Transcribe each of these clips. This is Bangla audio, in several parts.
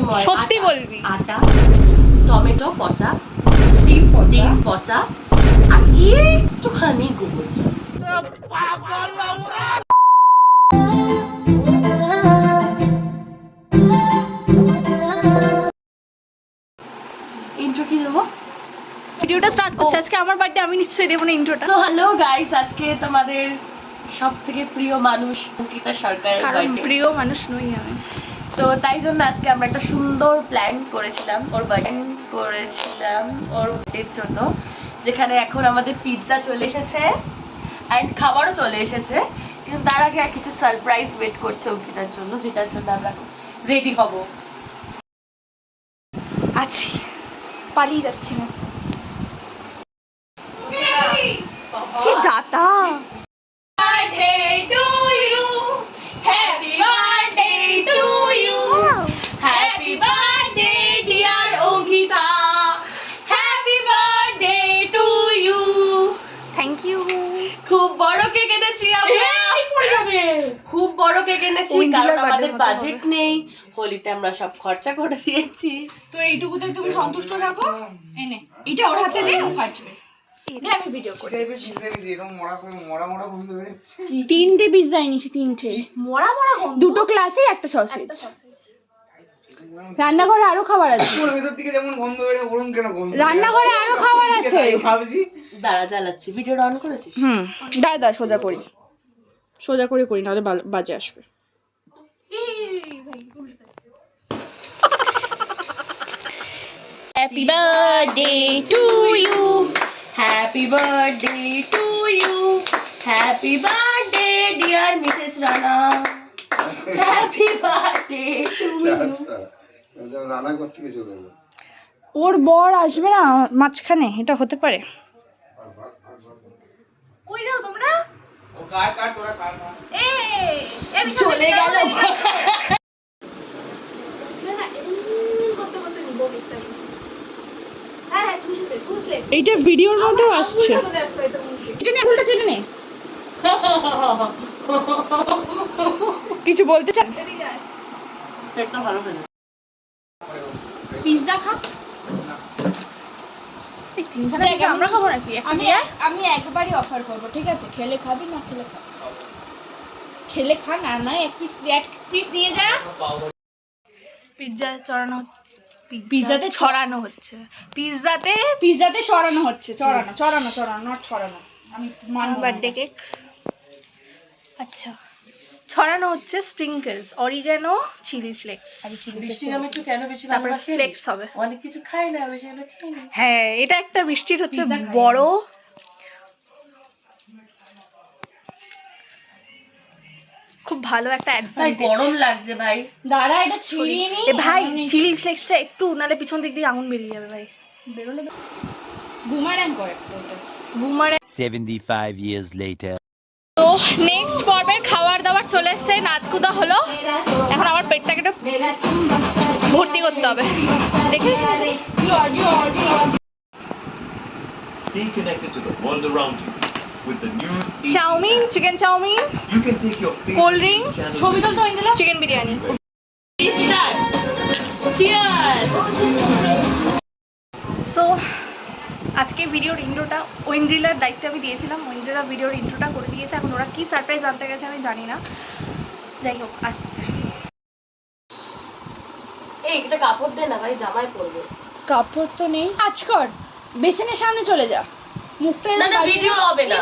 সময় সত্যি বলবি? আটা, টমেটো পচা, ডিম পচা আর একটুখানি গোবর জল। ইন্ট্রো কি দেবো? ভিডিওটা স্টার্ট করছি। আজকে আমার বার্থডে, আমি নিশ্চয়ই দেবো না ইন্ট্রোটা। তো হ্যালো গাইস, আজকে তোমাদের সব থেকে প্রিয় মানুষ অঙ্কিতা সরকারের বার্থডে। প্রিয় মানুষ নই আমি, তো তাই জন্য আজকে আমরা একটা সুন্দর প্ল্যান করেছিলাম ওর বার্থডে ওর বার্থডের জন্য, যেখানে এখন আমাদের পিৎজা চলে এসেছে অ্যান্ড খাবারও চলে এসেছে, কিন্তু তার আগে কিছু সারপ্রাইজ ওয়েট করছে অঙ্কিতার জন্য, যেটার জন্য আমরা রেডি হব। আছি, পালিয়ে যাচ্ছি না। কি যাতা! Birthday to you, happy birthday to you, happy birthday dear Ankita, happy birthday to you. Thank you. খুব বড় কেক এনেছি আমরা, খুব বড় কেক এনেছি কারণ আমাদের বাজেট নেই, হোলিতে আমরা সব খরচা করে দিয়েছি। তো এইটুকুতে তুমি সন্তুষ্ট থাকো। এনে এটা ওর হাতে দে, ও কাটবে। এটা আমি ভিডিও করি। তিনটে পিৎজা এনেছি, তিনটে মোড়া মোড়া দুটো ক্লাসে একটা সসেজ। রান্নাঘরে আরো খাবার আছে, রান্নাঘরে আরো খাবার আছে। দাঁড়া জ্বালাচ্ছি, ভিডিওটা অন করেছিস? দাদা সোজা করি, সোজা করে করি, নাহলে বাজে আসবে। Happy birthday to you, happy birthday to you, happy birthday dear Mrs. Rana, happy birthday to you. রান্না করতে গিয়ে চলে গেল। ওর বর আসবে না মাঝখানে, এটা হতে পারে। কই যাও তোমরা? ও কাট কাট তোরা কাট। এই চলে গেল। এইটা ভিডিওর মধ্যেও আসছে। এটা নিয়ে উল্টা চেনে নে। কিছু বলতে চান? একটা ভালো খেলে পিৎজা খা। আমরা খাবো নাকি? আমি একবারই অফার করব, ঠিক আছে? খেলে খাবি, না খেলে খা। খেলে খা, না না এক পিস নিয়ে যা। পিৎজা চড়ানো, পিৎজাতে ছড়ানো হচ্ছে, পিৎজাতে চড়ানো হচ্ছে, চড়ানো নট ছড়ানো। আমি মানব বার্থডে কেক। আচ্ছা, ছড়ানো হচ্ছে স্প্রিংকেলস, অরিগানো, চিলি ফ্লেক্স। বৃষ্টি আমি একটু কেন বেশি তারপরে ভালোবাসি? ফ্লেক্স হবে। অনেক কিছু খাই না আমি, সেগুলো খাই না। হ্যাঁ, এটা একটা বৃষ্টির হচ্ছে পিৎজা খাই বড় খুব ভালো একটা ভাই অ্যাডভান্টেজ। গরম লাগছে ভাই। দাঁড়া, এটা ছিঁড়িয়ে নি। এ ভাই, চিলি ফ্লেক্সটা একটু নালে পিছন দিক দিয়ে আঙুল বেরিয়ে যাবে ভাই। বেরোলে বুমারাং করে বুমারে। 75 years later. তো নেক্সট পর্বের খাবার দাবার চলে এসছে, নাচকুদা হলো, এখন আমার পেটটাকে একটু ভর্তি করতে হবে। দেখি Stay connected to the world around you with the news. Chowmein, chicken chowmein, You can take your favorite cold drinks, channel ছবি তুলতে হয়ে দিলাম। চিকেন বিরিয়ানি। চিয়ার্স। সো আজকে ভিডিওর ইন্ট্রোটা ওয়েন্ড্রিলার দায়িত্বে আমি দিয়েছিলাম, ওয়েন্ড্রিলা ভিডিওর ইন্ট্রোটা করে দিয়েছে। এখন ওরা কি সারপ্রাইজ আনতে গেছে আমি জানি না, যাই হোক আসছে। এই একটা কাপড় দে না ভাই, জামাই পরবে। কাপড় তো নেই, কাজ কর, বেসিনের সামনে চলে যা, মুখটা না না ভিডিও হবে না।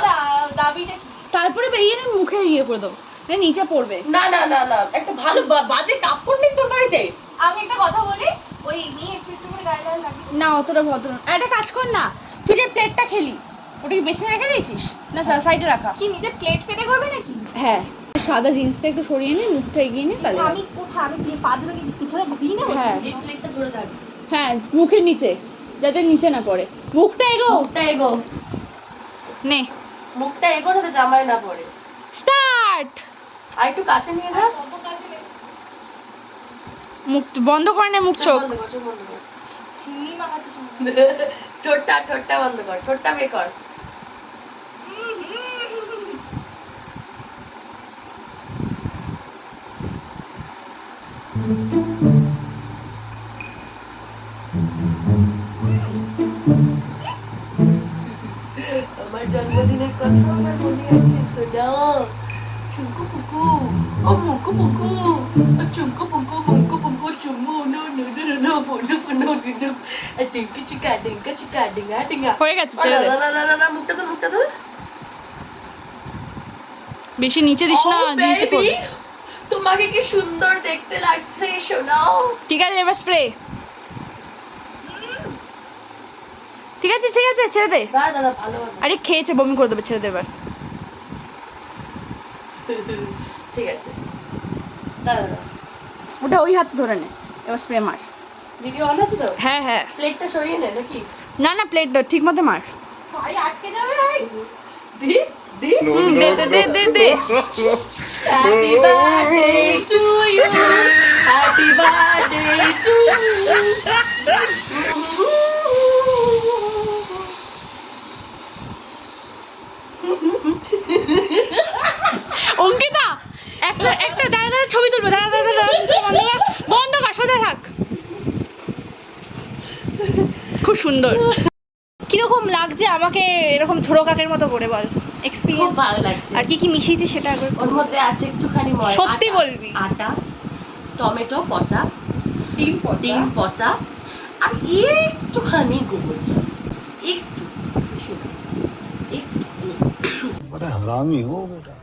দাবিটা কি? তারপরে বেরিয়ে নে, মুখে ইয়ে করে দেবো, নিচে পড়বে। না না না না, একটা ভালো বাজে কাপড় নেই তোর বাড়িতে? আমি একটা কথা বলি, ওই নিয়ে একটু একটু করে গায়ে গায়ে লাগিয়ে না অতটা ভদ্র না। একটা কাজ কর না, তুই যে প্লেটটা খেলি ওটা কি বেসিনে রেখে দিয়েছিস? না সাইডে রাখা। কি নিজে প্লেট পেতে করবে নাকি? হ্যাঁ, সাদা জিন্সটা একটু সরিয়ে নে, মুখটা এগিয়ে নে, তাহলে আমি কোথায়, আমি পা দিলে কি পিছনে ঘুরিয়ে নেবো? হ্যাঁ এই প্লেটটা ধরে থাক। হ্যাঁ, মুখের নিচে, যাতে নিচে না পড়ে। মুখটা এগো, মুখটা এগো, নে মুখটা এগো যাতে জামাই না পড়ে। স্টার্ট। আর একটু কাছে নিয়ে যা। মুখ বন্ধ করে নে, মুখ চোখ। বন্ধ কর, চোখ বন্ধ কর। চিংড়ি মাখাচ্ছিস ঠোঁটটা বন্ধ কর, ঠোঁটটা বের কর। Chunku puku, oh munku puku, chunku puku, munku puku, chumu no no no no no no no no. Dinka chika dinga dinga. হয়ে গেছে, ছেড়ে দে। না মুখটা তো। বেশি নিচে দিস না, Oh জিনিসে পড়বে। baby, তোমাকে কি সুন্দর দেখতে লাগছে শোনাও। ঠিক আছে, এবার স্প্রে। ঠিক আছে, ছেড়ে দে। দাঁড়া ভালো হবে। আরে খেয়েছে, বমি করে দেবে, ছেড়ে দে এবার। ঠিক আছে দাঁড়া ওটা ওই হাতে ধরে নে, এবার স্প্রে মার। ভিডিও অন আছে তো? হ্যাঁ। প্লেটটা সরিয়ে নে নাকি? না প্লেট ঠিক মতো মার। ভাই আটকে যাবে ভাই। দি দে। Happy birthday to you, happy birthday to you. Ankita, একটা দাঁড়া ছবি তুলবো। দাঁড়া বন্ধ কর, সোজা থাক। খুব সুন্দর। কিরকম লাগছে আমাকে এরকম ঝোড়ো কাকের মতো করে বল খুব এক্সপিরিয়েন্স। ভালো লাগছে। আর কি মিশিয়েছি সেটা একবার ওর মধ্যে আছে একটুখানি ময়দা, সত্যি বলবি? আটা, টমেটো পচা, ডিম ডিম পচা, আর একটুখানি গোবর জল, একটু বেশি না, একটু। बड़ा हरामी हो बेटा।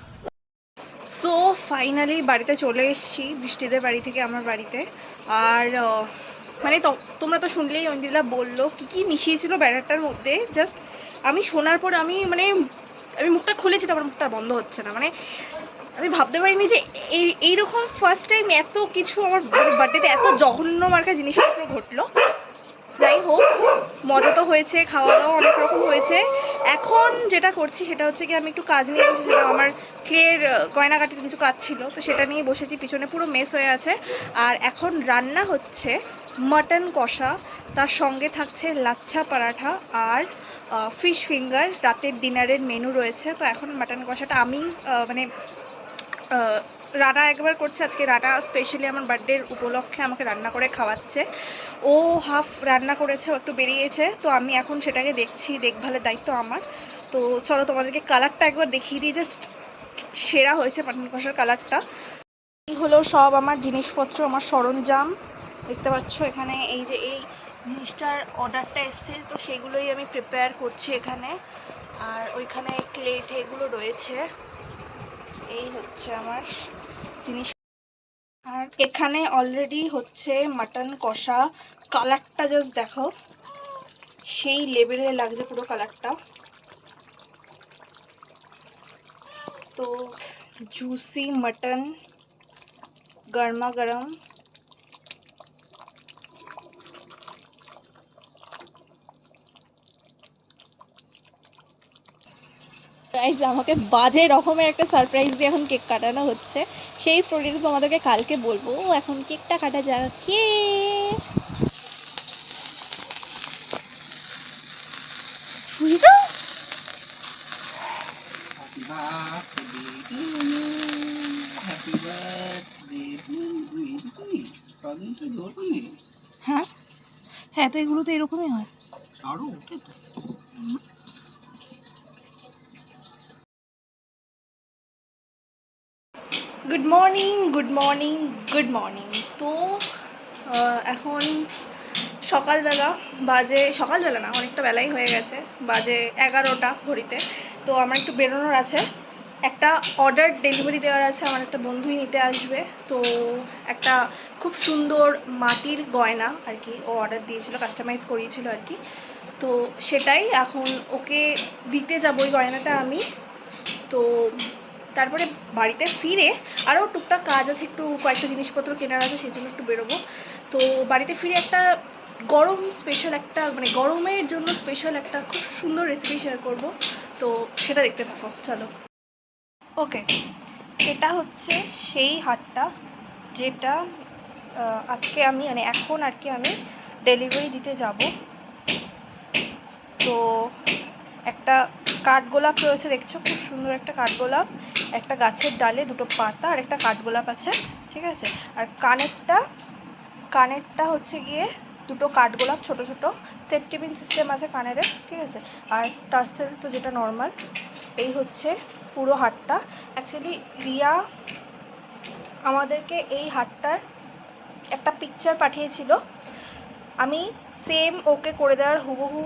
সো ফাইনালি বাড়িতে চলে এসেছি, বৃষ্টিদের বাড়ি থেকে আমার বাড়িতে। আর মানে তোমরা তো শুনলেই, অঞ্জিলা বললো কী মিশিয়েছিল ব্যাটারটার মধ্যে। জাস্ট আমি শোনার পর আমি মুখটা খুলেছি, তো আমার মুখটা বন্ধ হচ্ছে না। মানে আমি ভাবতে পারিনি যে এইরকম ফার্স্ট টাইম এত কিছু আমার বার্থডেতে এত জঘন্য মার্কা জিনিসপত্র ঘটলো। যাই হোক, মজা তো হয়েছে, খাওয়া দাওয়া অনেক রকম হয়েছে। এখন যেটা করছি সেটা হচ্ছে কি, আমি একটু কাজ নিয়ে বসেছি। সেটা আমার ক্লের গয়নাকাটির কিছু কাজ ছিল, তো সেটা নিয়ে বসেছি। পিছনে পুরো মেস হয়ে আছে। আর এখন রান্না হচ্ছে মাটন কষা, তার সঙ্গে থাকছে লাচ্ছা পরাঠা আর ফিশ ফিঙ্গার। রাতের ডিনারের মেনু রয়েছে। তো এখন মাটন কষাটা আমি রানা একবার করছে। আজকে রানা স্পেশালি আমার বার্থডের উপলক্ষে আমাকে রান্না করে খাওয়াচ্ছে। ও হাফ রান্না করেছে, ও একটু বেরিয়েছে, তো আমি এখন সেটাকে দেখছি, দেখভালের দায়িত্ব আমার। তো চলো তোমাদেরকে কালারটা একবার দেখিয়ে দিই। জাস্ট সেরা হয়েছে মাটন কষার কালারটা। এই হলো সব আমার জিনিসপত্র, আমার সরঞ্জাম। দেখতে পাচ্ছ এখানে এই যে এই জিনিসটার অর্ডারটা এসছে, তো সেগুলোই আমি প্রিপেয়ার করছি এখানে। আর ওইখানে প্লেট এগুলো রয়েছে। এই হচ্ছে আমার জিনিস। আর এখানে অলরেডি হচ্ছে মাটন কষা। কালারটা জাস্ট দেখো, সেই লেভেলে লাগছে পুরো কালারটা। তো জুসি মটন, গরমা গরম। গাইজ, আমাকে বাজে রকমের একটা সারপ্রাইজ দিয়ে এখন কেক কাটানো হচ্ছে। সেই স্টোরিটা তোমাদেরকে কালকে বলবো। এখন কেকটা কাটা যাক। কে হ্যাঁ হ্যাঁ, তো এগুলো তো এরকমই হয়। Good morning. তো এখন সকালবেলা না, অনেকটা বেলাই হয়ে গেছে, বাজে 11টা ঘড়িতে। তো আমার একটু বেরোনোর আছে, একটা অর্ডার ডেলিভারি দেওয়ার আছে। আমার একটা বন্ধুই নিতে আসবে। তো একটা খুব সুন্দর মাটির গয়না আর কি ও অর্ডার দিয়েছিল, কাস্টমাইজ করিয়েছিল আর কি। তো সেটাই এখন ওকে দিতে যাবো ওই গয়নাটা আমি। তো তারপরে বাড়িতে ফিরে আরও টুকটাক কাজ আছে, একটু কয়েকটা জিনিসপত্র কেনার আছে, সেই জন্য একটু বেরোবো। তো বাড়িতে ফিরে একটা গরমের জন্য স্পেশাল একটা খুব সুন্দর রেসিপি শেয়ার করব। তো সেটা দেখতে থাকো, চলো। ওকে, এটা হচ্ছে সেই হাটটা যেটা আজকে আমি এখন আর কি আমি ডেলিভারি দিতে যাব। তো একটা কাঠগোলাপ রয়েছে, দেখছো, খুব সুন্দর একটা কাঠগোলাপ। একটা গাছের ডালে দুটো পাতা আর একটা কাঠগোলাপ আছে, ঠিক আছে। আর কানেরটা হচ্ছে গিয়ে দুটো কাঠগোলাপ ছোট ছোট, সেফটি পিন সিস্টেম আছে কানের, ঠিক আছে। আর টার্সেল তো যেটা নর্মাল। এই হচ্ছে পুরো হাটটা। অ্যাকচুয়ালি রিয়া আমাদেরকে এই হাটটার একটা পিকচার পাঠিয়েছিল, আমি সেম ওকে করে দেওয়ার হুবহু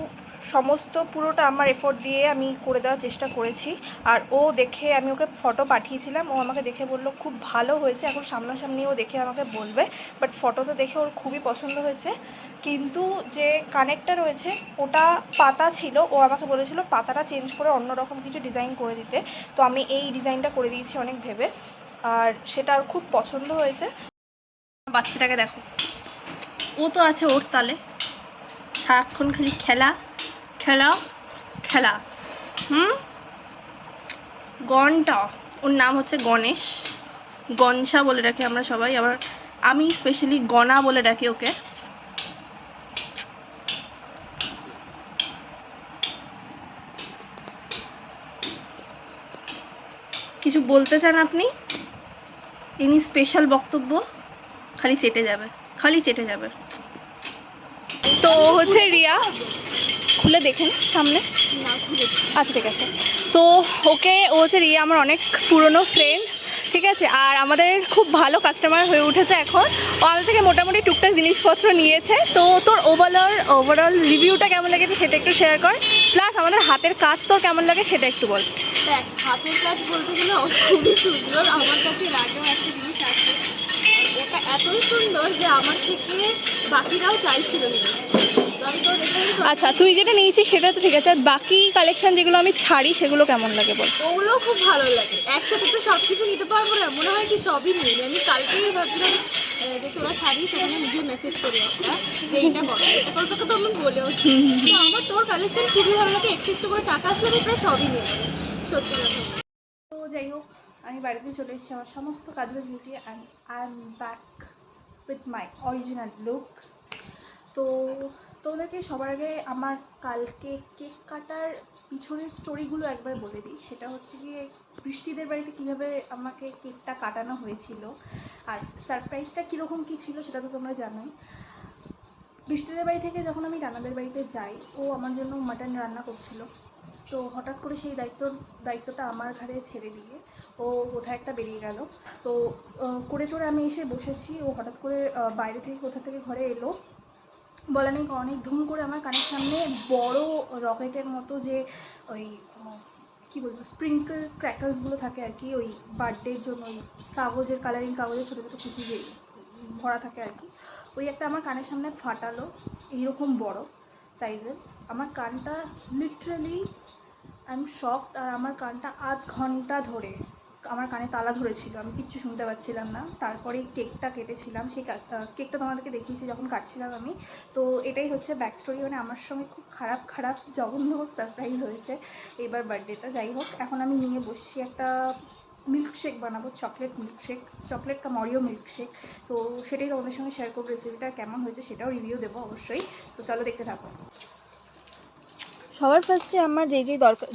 সমস্ত পুরোটা আমার এফোর্ট দিয়ে আমি করে দেওয়ার চেষ্টা করেছি। আর ও দেখে, আমি ওকে ফটো পাঠিয়েছিলাম, ও আমাকে দেখে বললো খুব ভালো হয়েছে। এখন সামনাসামনি ও দেখে আমাকে বলবে, বাট ফটোতে দেখে ওর খুবই পছন্দ হয়েছে। কিন্তু যে কানেরটা রয়েছে ওটা পাতা ছিল, ও আমাকে বলেছিল পাতাটা চেঞ্জ করে অন্যরকম কিছু ডিজাইন করে দিতে। তো আমি এই ডিজাইনটা করে দিয়েছি অনেক ভেবে, আর সেটা আর খুব পছন্দ হয়েছে। বাচ্চাটাকে দেখো, ও তো আছে ওর তালে, সারাক্ষণ খালি খেলা খেলা খেলা। গনটা, ওর নাম হচ্ছে গণেশ, গনসা বলে ডাকি আমরা সবাই, আবার আমি স্পেশালি গনা বলে ডাকি ওকে। কিছু বলতে চান আপনি? ইনি স্পেশাল বক্তব্য, খালি চেটে যাবে, খালি চেটে যাবে। তো হচ্ছে রিয়া, খুলে দেখেন সামনে, আচ্ছা ঠিক আছে। তো ওকে, ও হচ্ছে রিয়া আমার অনেক পুরনো ফ্রেন্ড, ঠিক আছে, আর আমাদের খুব ভালো কাস্টমার হয়ে উঠেছে এখন। ও আমাদের থেকে মোটামুটি টুকটাক জিনিসপত্র নিয়েছে। তো তোর ওভারঅল রিভিউটা কেমন লেগেছে সেটা একটু শেয়ার কর, প্লাস আমাদের হাতের কাজ তোর কেমন লাগে সেটা একটু বল। দেখ, হাতের কাজ বলতে গেলে খুবই সুন্দর। আমার কাছে এর আগেও একটা জিনিস আছে, ওটা এতই সুন্দর যে আমার থেকে বাকিরাও চাইছিল জিনিস। তো আমি তো এটাই আচ্ছা, তুই যেটা নিয়েছিস সেটা তো ঠিক আছে, আর বাকি কালেকশন যেগুলো আমি ছাড়ি সেগুলো কেমন লাগে বল। ওগুলোও খুব ভালো লাগে। একসাথে তো সব কিছু নিতে পারবো না, মনে হয় কি সবই নিয়ে নিই। আমি কালকেই ভাবছিলাম যে তোরা ছাড়ি, সেখানে নিজে মেসেজ করি একটা যে এইটা করো, এটা করো, তোকে তো আমি বলেও। তো আমার তোর কালেকশন খুবই ভালো লাগে। একটু একটু করে টাকা আসলে আমি প্রায় সবই নিয়ে নেবো, সত্যি কথা। তো যাই হোক, আমি বাড়িতে চলে এসেছি আমার সমস্ত কাজবাজ মিটিয়ে, and I am back with my original look. তো তোমাদেরকে সবার আগে আমার কালকে কেক কাটার পিছনের স্টোরিগুলো একবার বলে দিই। সেটা হচ্ছে গিয়ে বৃষ্টিদের বাড়িতে কীভাবে আমাকে কেকটা কাটানো হয়েছিল, আর সারপ্রাইজটা কীরকম কী ছিল সেটা তো তোমরা জানোই। বৃষ্টিদের বাড়ি থেকে যখন আমি রানাদের বাড়িতে যাই, ও আমার জন্য মাটন রান্না করছিল। তো হঠাৎ করে সেই দায়িত্বটা আমার ঘাড়ে ছেড়ে দিয়ে ও কোথায় একটা বেরিয়ে গেল। তো করে টোরে আমি এসে বসেছি, ও হঠাৎ করে বাইরে থেকে কোথা থেকে ঘরে এলো বলা নেই, অনেক ধুম করে আমার কানের সামনে বড় রকেটের মতো যে ওই কী বলবো স্প্রিঙ্কল ক্র্যাকার্সগুলো থাকে আর কি, ওই বার্থডের জন্য ওই কাগজের কালারিং কাগজের ছোটো ছোটো কুচি যে ভরা থাকে আর কি, ওই একটা আমার কানের সামনে ফাটালো, এইরকম বড় সাইজের। আমার কানটা লিটারালি আই এম শকড। আর আমার কানটা আধ ঘন্টা ধরে আমার কানে তালা ধরেছিল, আমি কিচ্ছু শুনতে পাচ্ছিলাম না। তারপরেই কেকটা কেটেছিলাম, সেই কেকটা তোমাদেরকে দেখিয়েছি যখন কাটছিলাম আমি। তো এটাই হচ্ছে ব্যাক স্টোরি, মানে আমার সঙ্গে খুব খারাপ জঘন্য সারপ্রাইজ হয়েছে এইবার বার্থডেটা। যাই হোক, এখন আমি নিয়ে বসছি একটা মিল্কশেক বানাবো, চকলেট মিল্কশেক, চকলেট কাম অরিও মিল্কশেক। তো সেটাই তোমাদের সঙ্গে শেয়ার করবো, রেসিপিটা কেমন হয়েছে সেটাও রিভিউ দেবো অবশ্যই। তো চলো দেখতে থাকো। সবার ফার্স্টে আমার যেই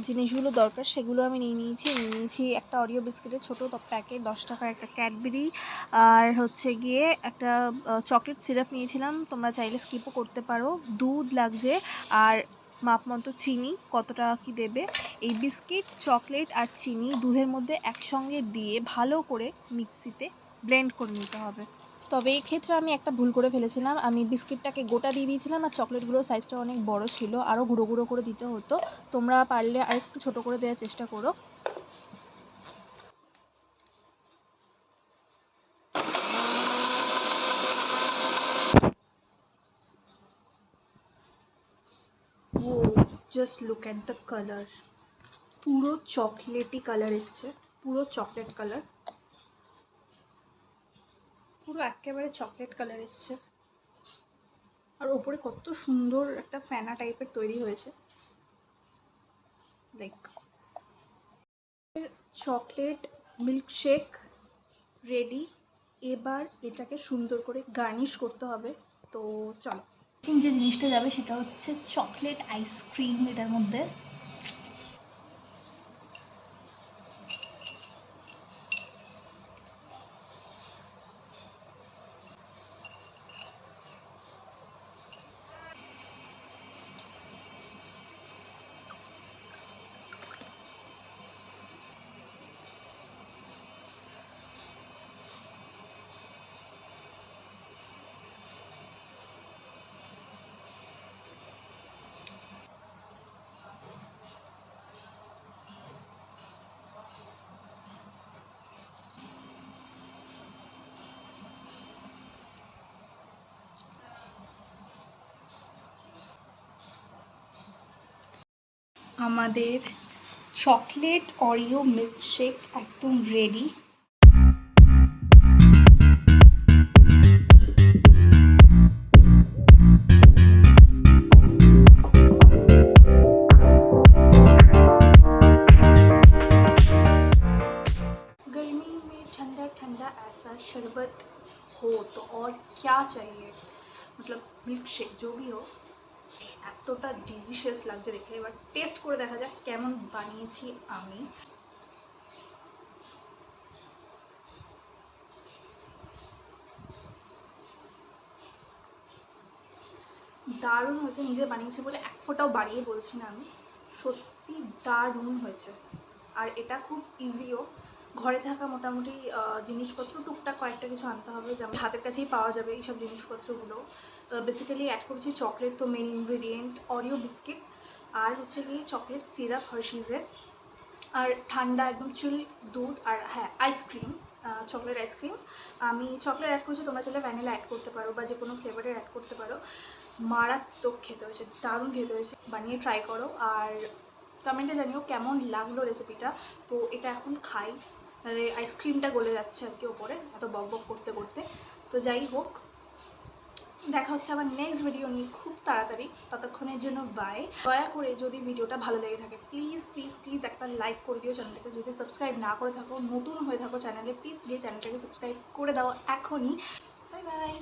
জিনিসগুলো দরকার সেগুলো আমি নিয়েছি একটা অরিও বিস্কিটের ছোটো প্যাকেট 10 টাকার, একটা ক্যাডবেরি, আর হচ্ছে গিয়ে একটা চকলেট সিরাপ নিয়েছিলাম, তোমরা চাইলে স্কিপও করতে পারো। দুধ লাগছে, আর মাপ মতো চিনি, কতটা কি দেবে। এই বিস্কিট, চকলেট আর চিনি দুধের মধ্যে একসঙ্গে দিয়ে ভালো করে মিক্সিতে ব্লেন্ড করে নিতে হবে। তবে এই ক্ষেত্রে আমি একটা ভুল করে ফেলেছিলাম, আমি বিস্কিটটাকে গোটা দিয়ে দিয়েছিলাম, আর চকলেটগুলোর সাইজটা অনেক বড় ছিল, আরও গুঁড়ো গুঁড়ো করে দিতে হতো। তোমরা পারলে আরেকটু ছোটো করে দেওয়ার চেষ্টা করো। ও just look at the colour, পুরো চকলেটি কালার এসছে, পুরো চকলেট কালার, পুরো একেবারে চকলেট কালার এসছে। আর ওপরে কত সুন্দর একটা ফ্যানা টাইপের তৈরি হয়েছে, লাইক চকলেট মিল্কশেক রেডি। এবার এটাকে সুন্দর করে গার্নিশ করতে হবে। তো চলো, যে জিনিসটা যাবে সেটা হচ্ছে চকলেট আইসক্রিম এটার মধ্যে। আমাদের চকলেট অরিও মিল্কশেক একদম রেডি। गर्मी में ठंडा ठंडा ऐसा शरबत हो तो और क्या चाहिए, मतलब मिल्क शेक जो भी हो, এতটা ডিলিশিয়াস লাগছে দেখে। এবার টেস্ট করে দেখা যাক কেমন বানিয়েছি আমি। দারুণ হয়েছে, নিজে বানিয়েছি বলে এক ফোঁটাও বাড়িয়ে বলছি না আমি, সত্যি দারুণ হয়েছে। আর এটা খুব ইজিও, ঘরে থাকা মোটামুটি জিনিসপত্র টুকটাক কয়েকটা কিছু আনতে হবে, যেমন হাতের কাছেই পাওয়া যাবে এইসব জিনিসপত্রগুলো। বেসিক্যালি অ্যাড করছি চকলেট, তো মেন ইনগ্রিডিয়েন্ট অরিও বিস্কিট, আর হচ্ছে গিয়ে চকলেট সিরাপ হার্শিজের, আর ঠান্ডা একদম চিল দুধ, আর হ্যাঁ আইসক্রিম, চকলেট আইসক্রিম। আমি চকলেট অ্যাড করছি, তোমরা চাইলে ভ্যানিলা অ্যাড করতে পারো বা যে কোনো ফ্লেভারের অ্যাড করতে পারো। মারাত্মক খেতে হয়েছে, দারুণ খেতে হয়েছে, বানিয়ে ট্রাই করো আর কমেন্টে জানিও কেমন লাগলো রেসিপিটা। তো এটা এখন খাই, আরে আইসক্রিমটা গলে যাচ্ছে আর কি ওপরে এত বক বক করতে করতে। তো যাই হোক, দেখা হচ্ছে আবার নেক্সট ভিডিও নিয়ে খুব তাড়াতাড়ি, ততক্ষণের জন্য বাই। দয়া করে যদি ভিডিওটা ভালো লেগে থাকে প্লিজ প্লিজ প্লিজ একটা লাইক করে দিও চ্যানেলটাকে। যদি সাবস্ক্রাইব না করে থাকো, নতুন হয়ে থাকো চ্যানেলে, প্লিজ গিয়ে চ্যানেলটাকে সাবস্ক্রাইব করে দাও এখনই। Bye bye.